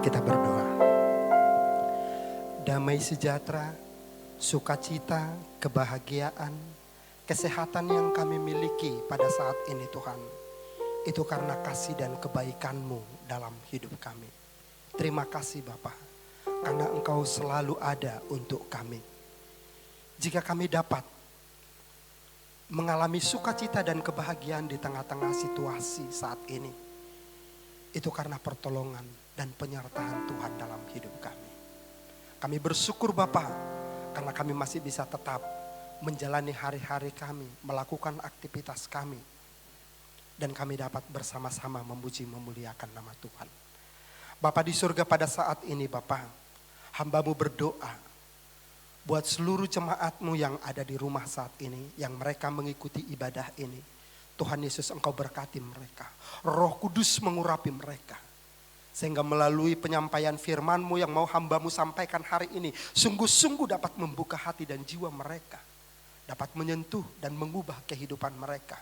Kita berdoa. Damai sejahtera, sukacita, kebahagiaan, kesehatan yang kami miliki pada saat ini Tuhan, itu karena kasih dan kebaikan-Mu dalam hidup kami. Terima kasih Bapa, karena Engkau selalu ada untuk kami. Jika kami dapat mengalami sukacita dan kebahagiaan di tengah-tengah situasi saat ini, itu karena pertolongan dan penyertaan Tuhan dalam hidup kami. Kami bersyukur Bapa, karena kami masih bisa tetap menjalani hari-hari kami, melakukan aktivitas kami. Dan kami dapat bersama-sama memuji memuliakan nama Tuhan. Bapa di surga, pada saat ini Bapa, hamba-Mu berdoa buat seluruh jemaat-Mu yang ada di rumah saat ini, yang mereka mengikuti ibadah ini. Tuhan Yesus, Engkau berkati mereka. Roh Kudus mengurapi mereka. Sehingga melalui penyampaian firman-Mu yang mau hamba-Mu sampaikan hari ini, sungguh-sungguh dapat membuka hati dan jiwa mereka. Dapat menyentuh dan mengubah kehidupan mereka.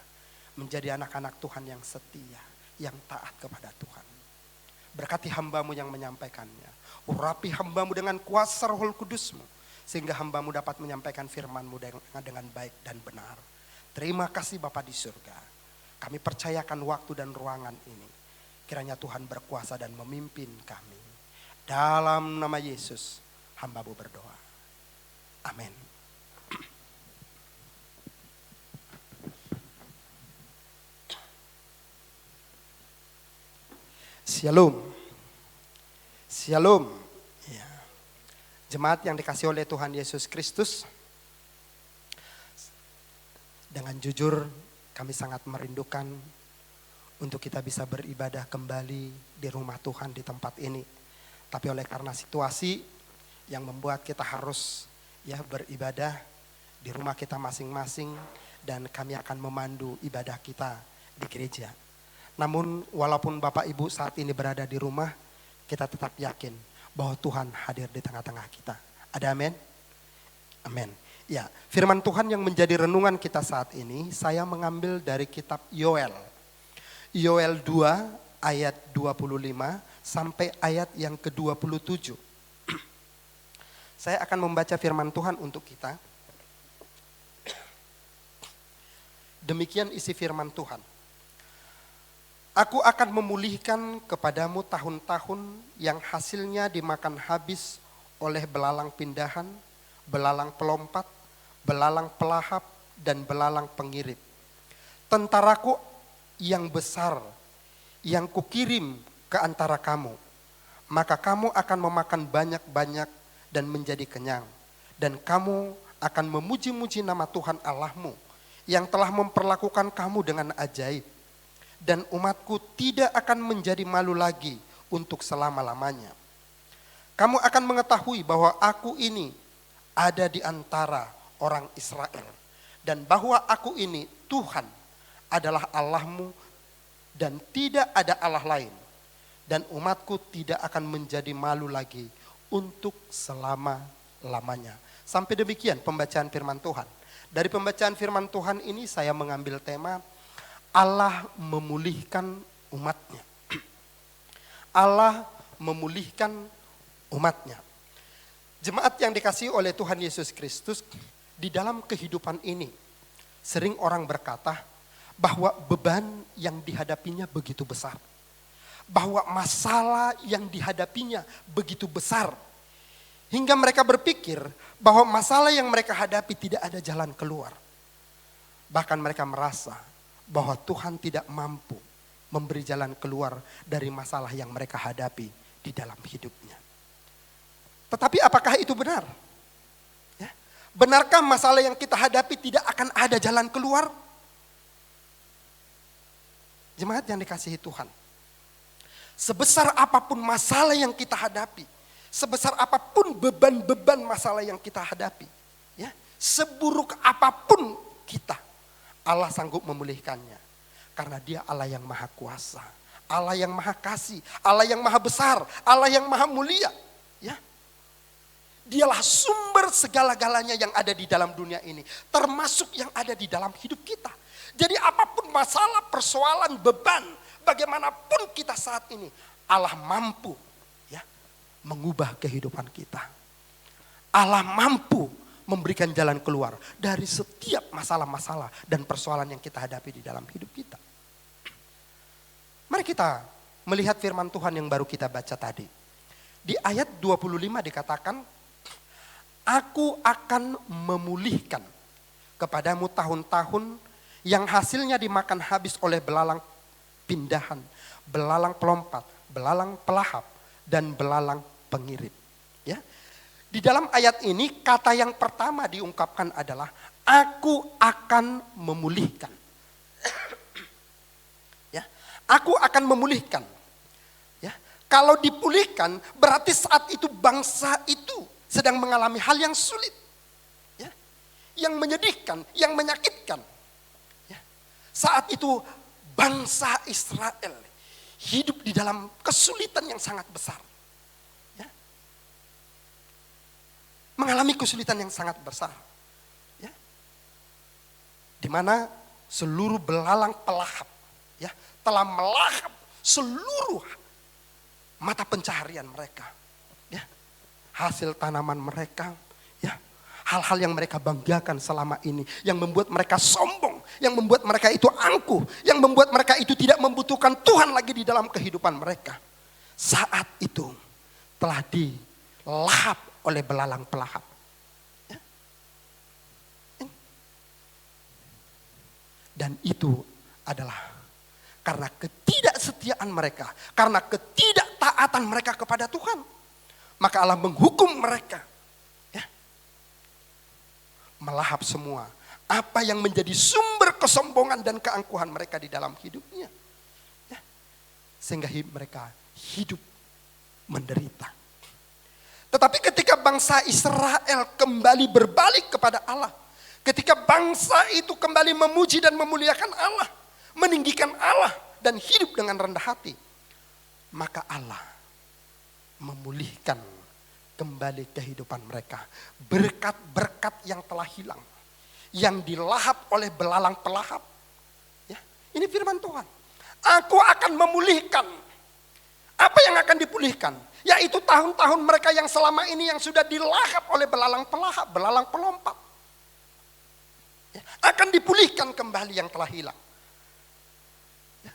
Menjadi anak-anak Tuhan yang setia, yang taat kepada Tuhan. Berkati hamba-Mu yang menyampaikannya. Urapi hamba-Mu dengan kuasa Roh Kudus-Mu. Sehingga hamba-Mu dapat menyampaikan firman-Mu dengan baik dan benar. Terima kasih Bapa di surga. Kami percayakan waktu dan ruangan ini. Kiranya Tuhan berkuasa dan memimpin kami. Dalam nama Yesus, hamba-Mu berdoa. Amin. Shalom. Shalom. Ya. Jemaat yang dikasihi oleh Tuhan Yesus Kristus. Dengan jujur kami sangat merindukan untuk kita bisa beribadah kembali di rumah Tuhan di tempat ini. Tapi oleh karena situasi yang membuat kita harus beribadah di rumah kita masing-masing, dan kami akan memandu ibadah kita di gereja. Namun walaupun Bapak Ibu saat ini berada di rumah, kita tetap yakin bahwa Tuhan hadir di tengah-tengah kita. Ada amin? Amin. Ya, firman Tuhan yang menjadi renungan kita saat ini, saya mengambil dari kitab Yoel. Yoel 2 ayat 25 sampai ayat yang ke-27. Saya akan membaca firman Tuhan untuk kita. Demikian isi firman Tuhan. Aku akan memulihkan kepadamu tahun-tahun yang hasilnya dimakan habis oleh belalang pindahan, belalang pelompat, belalang pelahap, dan belalang pengirip. Tentaraku yang besar yang kukirim ke antara kamu, maka kamu akan memakan banyak-banyak dan menjadi kenyang. Dan kamu akan memuji-muji nama Tuhan Allahmu yang telah memperlakukan kamu dengan ajaib. Dan umatku tidak akan menjadi malu lagi untuk selama-lamanya. Kamu akan mengetahui bahwa aku ini ada di antara orang Israel. Dan bahwa aku ini Tuhan adalah Allahmu dan tidak ada Allah lain. Dan umatku tidak akan menjadi malu lagi untuk selama-lamanya. Sampai demikian pembacaan firman Tuhan. Dari pembacaan firman Tuhan ini saya mengambil tema Allah memulihkan umatnya. Allah memulihkan umatnya. Jemaat yang dikasihi oleh Tuhan Yesus Kristus, di dalam kehidupan ini sering orang berkata bahwa beban yang dihadapinya begitu besar. Bahwa masalah yang dihadapinya begitu besar. Hingga mereka berpikir bahwa masalah yang mereka hadapi tidak ada jalan keluar. Bahkan mereka merasa bahwa Tuhan tidak mampu memberi jalan keluar dari masalah yang mereka hadapi di dalam hidupnya. Tetapi apakah itu benar? Ya. Benarkah masalah yang kita hadapi tidak akan ada jalan keluar? Jemaat yang dikasihi Tuhan, sebesar apapun masalah yang kita hadapi, sebesar apapun beban-beban masalah yang kita hadapi, ya, seburuk apapun kita, Allah sanggup memulihkannya. Karena Dia Allah yang maha kuasa, Allah yang maha kasih, Allah yang maha besar, Allah yang maha mulia. Ya. Dialah sumber segala-galanya yang ada di dalam dunia ini, termasuk yang ada di dalam hidup kita. Jadi apapun masalah, persoalan, beban, bagaimanapun kita saat ini, Allah mampu Ya, mengubah kehidupan kita. Allah mampu memberikan jalan keluar dari setiap masalah-masalah dan persoalan yang kita hadapi di dalam hidup kita. Mari kita melihat firman Tuhan yang baru kita baca tadi. Di ayat 25 dikatakan, aku akan memulihkan kepadamu tahun-tahun yang hasilnya dimakan habis oleh belalang pindahan, belalang pelompat, belalang pelahap, dan belalang pengirit. Ya. Di dalam ayat ini kata yang pertama diungkapkan adalah aku akan memulihkan. Ya, aku akan memulihkan. Ya, kalau dipulihkan berarti saat itu bangsa itu sedang mengalami hal yang sulit. Ya, yang menyedihkan, yang menyakitkan. Ya, saat itu bangsa Israel hidup di dalam kesulitan yang sangat besar. Mengalami kesulitan yang sangat besar. Ya. Di mana seluruh belalang pelahap ya, telah melahap seluruh mata pencaharian mereka. Ya. Hasil tanaman mereka, ya, hal-hal yang mereka banggakan selama ini, yang membuat mereka sombong, yang membuat mereka itu angkuh, yang membuat mereka itu tidak membutuhkan Tuhan lagi di dalam kehidupan mereka. Saat itu telah dilahap oleh belalang pelahap. Ya. Dan itu adalah karena ketidaksetiaan mereka, karena ketidaktaatan mereka kepada Tuhan. Maka Allah menghukum mereka. Ya. Melahap semua apa yang menjadi sumber kesombongan dan keangkuhan mereka di dalam hidupnya. Ya. Sehingga mereka hidup menderita. Tetapi ketika bangsa Israel kembali berbalik kepada Allah, ketika bangsa itu kembali memuji dan memuliakan Allah, meninggikan Allah dan hidup dengan rendah hati, maka Allah memulihkan kembali kehidupan mereka. Berkat-berkat yang telah hilang, yang dilahap oleh belalang pelahap. Ya, ini firman Tuhan. Aku akan memulihkan. Apa yang akan dipulihkan? Yaitu tahun-tahun mereka yang selama ini yang sudah dilahap oleh belalang pelahap, belalang pelompat. Ya, akan dipulihkan kembali yang telah hilang. Ya,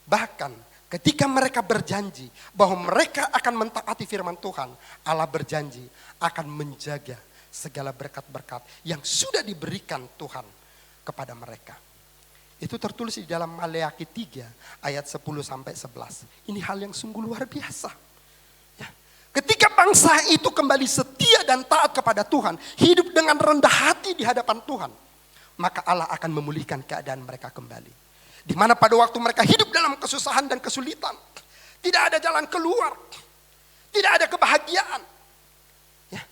bahkan ketika mereka berjanji bahwa mereka akan mentaati firman Tuhan, Allah berjanji akan menjaga segala berkat-berkat yang sudah diberikan Tuhan kepada mereka. Itu tertulis di dalam Maleakhi 3 ayat 10 sampai 11. Ini hal yang sungguh luar biasa. Ya. Ketika bangsa itu kembali setia dan taat kepada Tuhan, hidup dengan rendah hati di hadapan Tuhan, maka Allah akan memulihkan keadaan mereka kembali. Di mana pada waktu mereka hidup dalam kesusahan dan kesulitan, tidak ada jalan keluar, tidak ada kebahagiaan. Ya.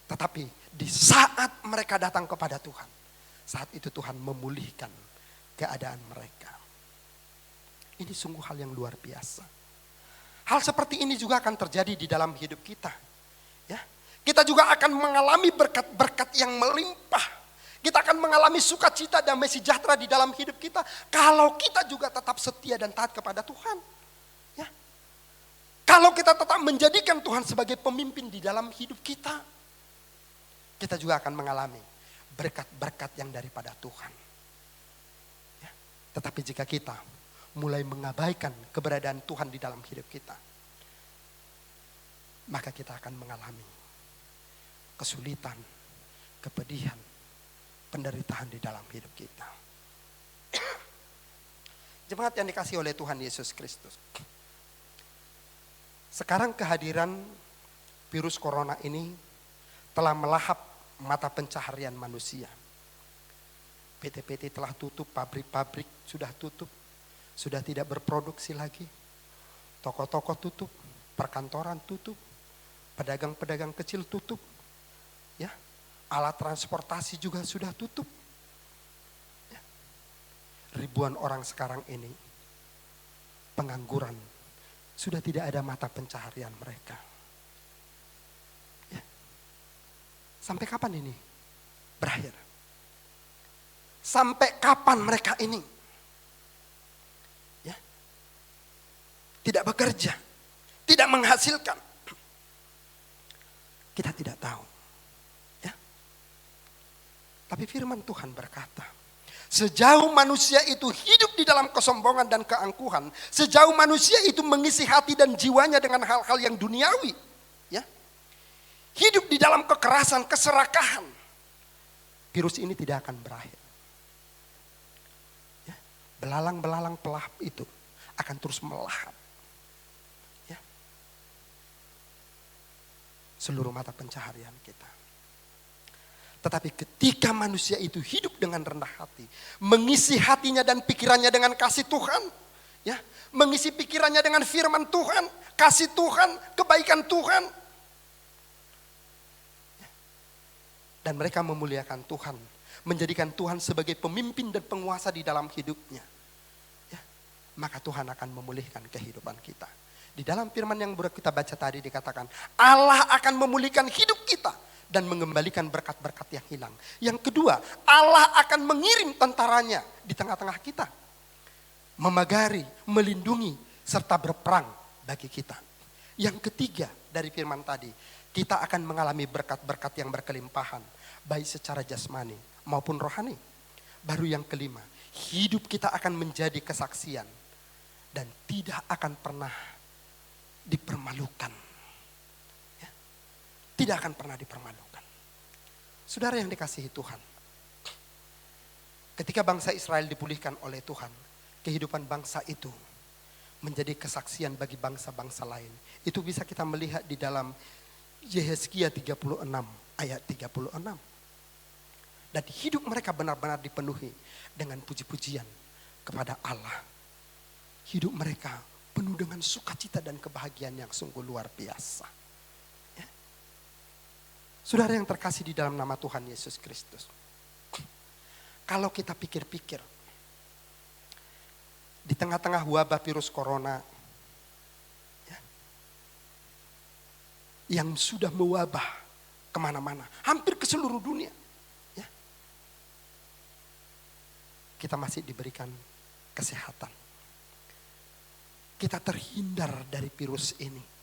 Tetapi di saat mereka datang kepada Tuhan, saat itu Tuhan memulihkan keadaan mereka. Ini sungguh hal yang luar biasa. Hal seperti ini juga akan terjadi di dalam hidup kita. Ya, kita juga akan mengalami berkat-berkat yang melimpah. Kita akan mengalami sukacita, damai sejahtera di dalam hidup kita kalau kita juga tetap setia dan taat kepada Tuhan. Ya. Kalau kita tetap menjadikan Tuhan sebagai pemimpin di dalam hidup kita, kita juga akan mengalami berkat-berkat yang daripada Tuhan. Ya. Tetapi jika kita mulai mengabaikan keberadaan Tuhan di dalam hidup kita, maka kita akan mengalami kesulitan, kepedihan, penderitaan di dalam hidup kita. Jemaat yang dikasihi oleh Tuhan Yesus Kristus. Sekarang kehadiran virus corona ini telah melahap mata pencaharian manusia. PT-PT telah tutup, pabrik-pabrik sudah tutup, sudah tidak berproduksi lagi. Toko-toko tutup, perkantoran tutup, pedagang-pedagang kecil tutup. Ya, alat transportasi juga sudah tutup. Ya. Ribuan orang sekarang ini pengangguran, sudah tidak ada mata pencaharian mereka. Sampai kapan ini berakhir? Sampai kapan mereka ini ya, tidak bekerja, tidak menghasilkan? Kita tidak tahu. Ya. Tapi firman Tuhan berkata, sejauh manusia itu hidup di dalam kesombongan dan keangkuhan, sejauh manusia itu mengisi hati dan jiwanya dengan hal-hal yang duniawi, ya, hidup di dalam kekerasan, keserakahan, virus ini tidak akan berakhir. Ya, belalang-belalang pelahap itu akan terus melahap. Ya, seluruh mata pencaharian kita. Tetapi ketika manusia itu hidup dengan rendah hati, mengisi hatinya dan pikirannya dengan kasih Tuhan, ya, mengisi pikirannya dengan firman Tuhan, kasih Tuhan, kebaikan Tuhan, ya, dan mereka memuliakan Tuhan, menjadikan Tuhan sebagai pemimpin dan penguasa di dalam hidupnya, ya, maka Tuhan akan memulihkan kehidupan kita. Di dalam firman yang kita baca tadi dikatakan, Allah akan memulihkan hidup kita dan mengembalikan berkat-berkat yang hilang. Yang kedua, Allah akan mengirim tentaranya di tengah-tengah kita, memagari, melindungi, serta berperang bagi kita. Yang ketiga dari firman tadi, kita akan mengalami berkat-berkat yang berkelimpahan, baik secara jasmani maupun rohani. Baru yang kelima, hidup kita akan menjadi kesaksian dan tidak akan pernah dipermalukan. Tidak akan pernah dipermalukan. Saudara yang dikasihi Tuhan, ketika bangsa Israel dipulihkan oleh Tuhan, kehidupan bangsa itu menjadi kesaksian bagi bangsa-bangsa lain. Itu bisa kita melihat di dalam Yehezkiel 36 ayat 36. Dan hidup mereka benar-benar dipenuhi dengan puji-pujian kepada Allah. Hidup mereka penuh dengan sukacita dan kebahagiaan yang sungguh luar biasa. Saudara yang terkasih di dalam nama Tuhan Yesus Kristus. Kalau kita pikir-pikir, di tengah-tengah wabah virus corona, ya, yang sudah mewabah kemana-mana, hampir ke seluruh dunia, ya, kita masih diberikan kesehatan. Kita terhindar dari virus ini.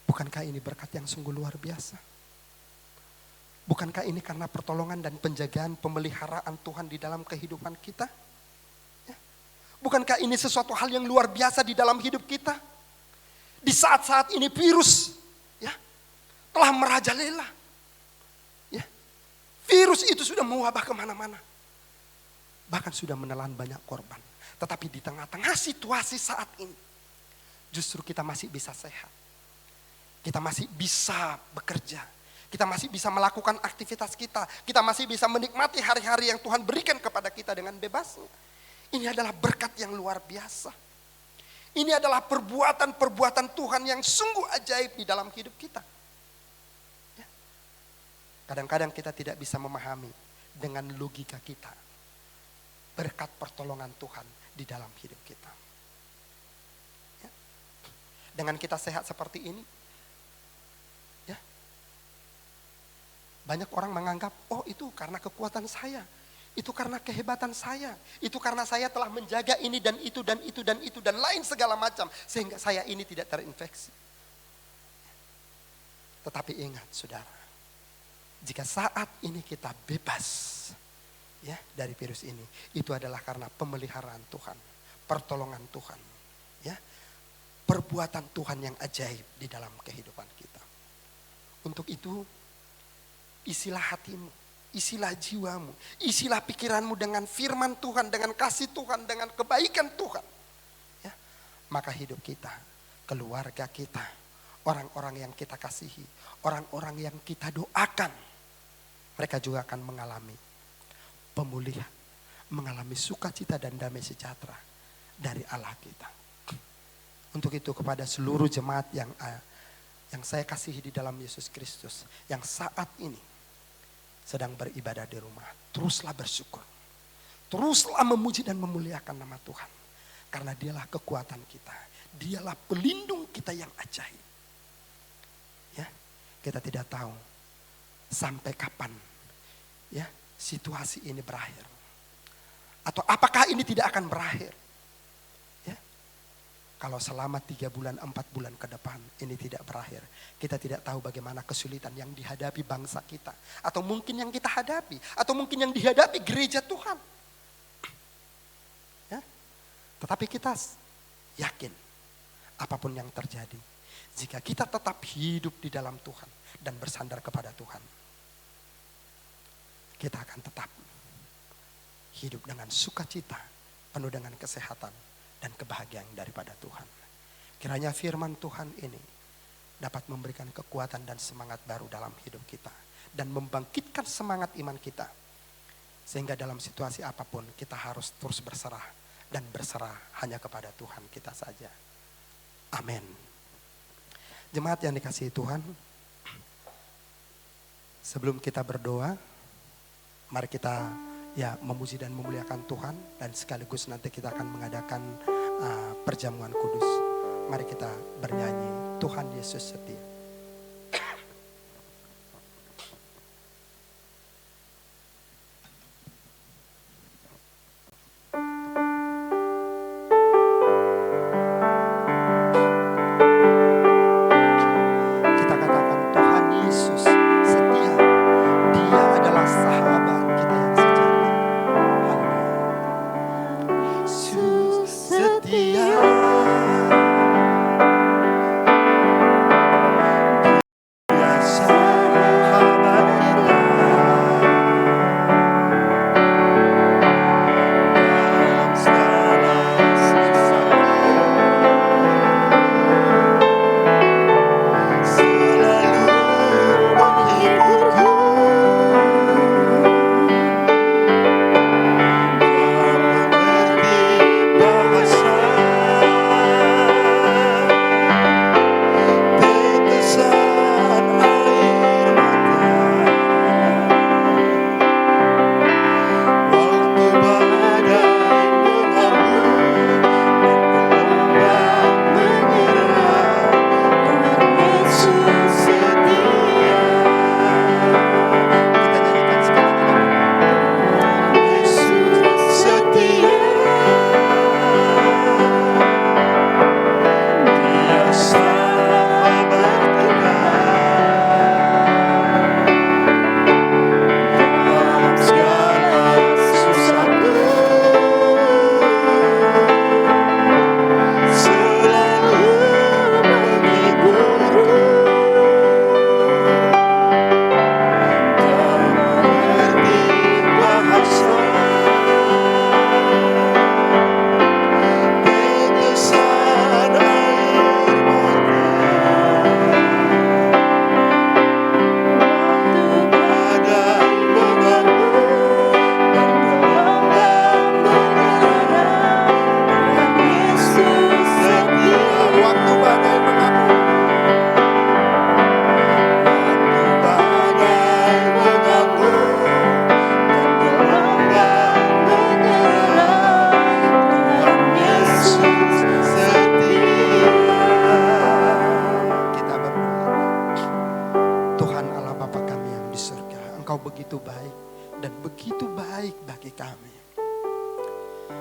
Bukankah ini berkat yang sungguh luar biasa? Bukankah ini karena pertolongan dan penjagaan pemeliharaan Tuhan di dalam kehidupan kita? Ya. Bukankah ini sesuatu hal yang luar biasa di dalam hidup kita? Di saat-saat ini virus, ya, telah merajalela. Ya. Virus itu sudah mewabah kemana-mana. Bahkan sudah menelan banyak korban. Tetapi di tengah-tengah situasi saat ini, justru kita masih bisa sehat. Kita masih bisa bekerja. Kita masih bisa melakukan aktivitas kita. Kita masih bisa menikmati hari-hari yang Tuhan berikan kepada kita dengan bebasnya. Ini adalah berkat yang luar biasa. Ini adalah perbuatan-perbuatan Tuhan yang sungguh ajaib di dalam hidup kita. Ya. Kadang-kadang kita tidak bisa memahami dengan logika kita berkat pertolongan Tuhan di dalam hidup kita. Ya. Dengan kita sehat seperti ini, banyak orang menganggap, oh itu karena kekuatan saya. Itu karena kehebatan saya. Itu karena saya telah menjaga ini dan itu dan itu dan itu dan lain segala macam. Sehingga saya ini tidak terinfeksi. Tetapi ingat saudara. Jika saat ini kita bebas, ya, dari virus ini. Itu adalah karena pemeliharaan Tuhan. Pertolongan Tuhan. Ya, perbuatan Tuhan yang ajaib di dalam kehidupan kita. Untuk itu, isilah hatimu, isilah jiwamu, isilah pikiranmu dengan firman Tuhan, dengan kasih Tuhan, dengan kebaikan Tuhan. Ya, maka hidup kita, keluarga kita, orang-orang yang kita kasihi, orang-orang yang kita doakan, mereka juga akan mengalami pemulihan, mengalami sukacita dan damai sejahtera dari Allah kita. Untuk itu kepada seluruh jemaat yang saya kasihi di dalam Yesus Kristus, yang saat ini sedang beribadah di rumah, teruslah bersyukur. Teruslah memuji dan memuliakan nama Tuhan. Karena dialah kekuatan kita. Dialah pelindung kita yang ajaib. Ya, kita tidak tahu sampai kapan, ya, situasi ini berakhir. Atau apakah ini tidak akan berakhir. Ya. Kalau selama 3 bulan, 4 bulan ke depan ini tidak berakhir, kita tidak tahu bagaimana kesulitan yang dihadapi bangsa kita. Atau mungkin yang kita hadapi, atau mungkin yang dihadapi gereja Tuhan. Ya? Tetapi kita yakin apapun yang terjadi, jika kita tetap hidup di dalam Tuhan dan bersandar kepada Tuhan, kita akan tetap hidup dengan sukacita, penuh dengan kesehatan dan kebahagiaan daripada Tuhan. Kiranya firman Tuhan ini dapat memberikan kekuatan dan semangat baru dalam hidup kita, dan membangkitkan semangat iman kita, sehingga dalam situasi apapun kita harus terus berserah, dan berserah hanya kepada Tuhan kita saja. Amin. Jemaat yang dikasihi Tuhan, sebelum kita berdoa, mari kita memuji dan memuliakan Tuhan, dan sekaligus nanti kita akan mengadakan perjamuan kudus. Mari kita bernyanyi, Tuhan Yesus setia. Kita katakan Tuhan Yesus setia. Dia adalah sahabat kita yang sejati. Yesus setia.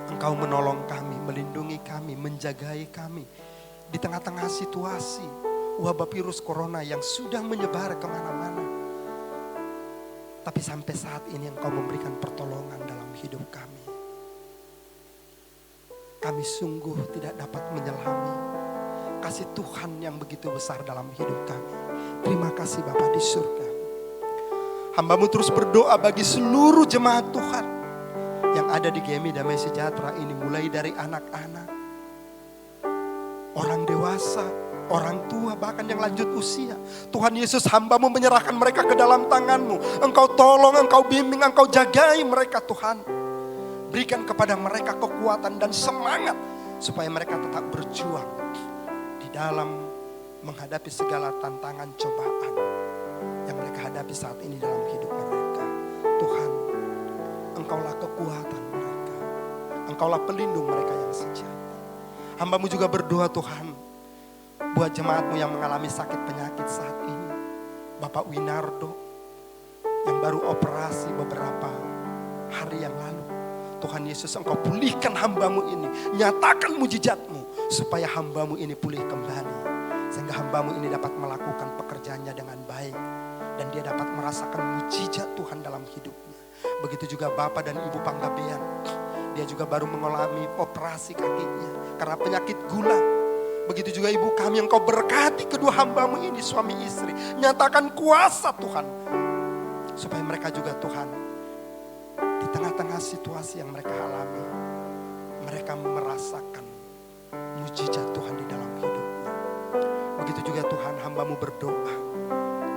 Engkau menolong kami, melindungi kami, menjagai kami di tengah-tengah situasi wabah virus corona yang sudah menyebar kemana-mana. Tapi sampai saat ini Engkau memberikan pertolongan dalam hidup kami. Kami sungguh tidak dapat menyelami kasih Tuhan yang begitu besar dalam hidup kami. Terima kasih Bapa di surga. Hamba-Mu terus berdoa bagi seluruh jemaat Tuhan yang ada di GMI Damai Sejahtera ini, mulai dari anak-anak, orang dewasa, orang tua, bahkan yang lanjut usia. Tuhan Yesus, hamba-Mu menyerahkan mereka ke dalam tangan-Mu. Engkau tolong, Engkau bimbing, Engkau jagai mereka Tuhan. Berikan kepada mereka kekuatan dan semangat supaya mereka tetap berjuang di dalam menghadapi segala tantangan cobaan yang mereka hadapi saat ini dalam hidup mereka. Tuhan, Engkaulah kekuatan mereka, Engkaulah pelindung mereka yang sejati. Hamba-Mu juga berdoa Tuhan, buat jemaat-Mu yang mengalami sakit penyakit saat ini. Bapak Winardo yang baru operasi beberapa hari yang lalu. Tuhan Yesus, Engkau pulihkan hamba-Mu ini. Nyatakan mujizat-Mu supaya hamba-Mu ini pulih kembali. Sehingga hamba-Mu ini dapat melakukan pekerjaannya dengan baik. Dan dia dapat merasakan mujizat Tuhan dalam hidupnya. Begitu juga Bapak dan Ibu Panggabean. Dia juga baru mengalami operasi kakinya karena penyakit gula. Begitu juga Ibu kami, Engkau berkati kedua hamba-Mu ini, suami istri. Nyatakan kuasa Tuhan. Supaya mereka juga Tuhan, di tengah-tengah situasi yang mereka alami, mereka merasakan mujizat Tuhan di dalam hidupnya. Begitu juga Tuhan, hamba-Mu berdoa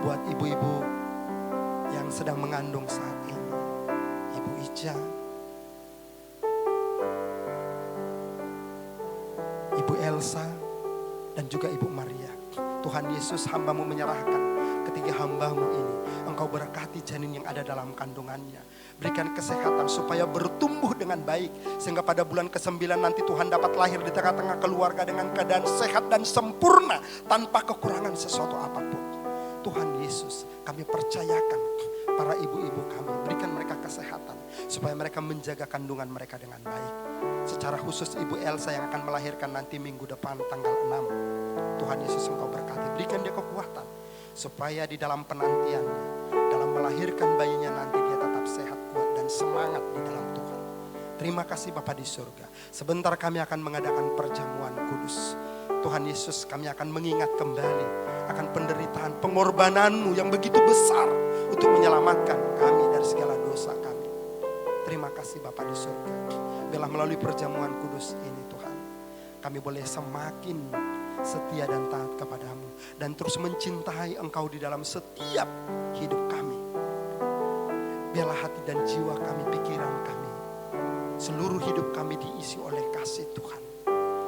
buat ibu-ibu yang sedang mengandung saat ini. Ibu Ija, Ibu Elsa, dan juga Ibu Maria. Tuhan Yesus, hamba-Mu menyerahkan ketiga hamba-Mu ini. Engkau berkati janin yang ada dalam kandungannya. Berikan kesehatan supaya bertumbuh dengan baik. Sehingga pada bulan ke-9 nanti Tuhan dapat lahir di tengah-tengah keluarga dengan keadaan sehat dan sempurna. Tanpa kekurangan sesuatu apapun. Tuhan Yesus, kami percayakan para ibu-ibu kami. Berikan mereka kesehatan. Supaya mereka menjaga kandungan mereka dengan baik. Secara khusus Ibu Elsa yang akan melahirkan nanti minggu depan tanggal 6. Tuhan Yesus, Engkau berkati. Berikan dia kekuatan. Supaya di dalam penantiannya, dalam melahirkan bayinya nanti dia tetap sehat, kuat dan semangat di dalam Tuhan. Terima kasih Bapa di surga. Sebentar kami akan mengadakan perjamuan kudus. Tuhan Yesus, kami akan mengingat kembali akan penderitaan, pengorbanan-Mu yang begitu besar untuk menyelamatkan kami dari segala dosa kami. Terima kasih Bapa di surga. Biarlah melalui perjamuan kudus ini Tuhan, kami boleh semakin setia dan taat kepada-Mu. Dan terus mencintai Engkau di dalam setiap hidup kami. Biarlah hati dan jiwa kami, pikiran kami, seluruh hidup kami diisi oleh kasih Tuhan.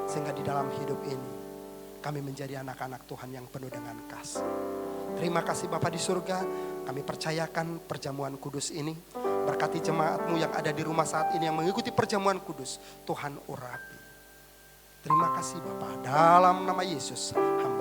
Sehingga di dalam hidup ini kami menjadi anak-anak Tuhan yang penuh dengan kasih. Terima kasih Bapa di surga. Kami percayakan perjamuan kudus ini. Berkati jemaat-Mu yang ada di rumah saat ini yang mengikuti perjamuan kudus. Tuhan urapi. Terima kasih Bapa, dalam nama Yesus hamba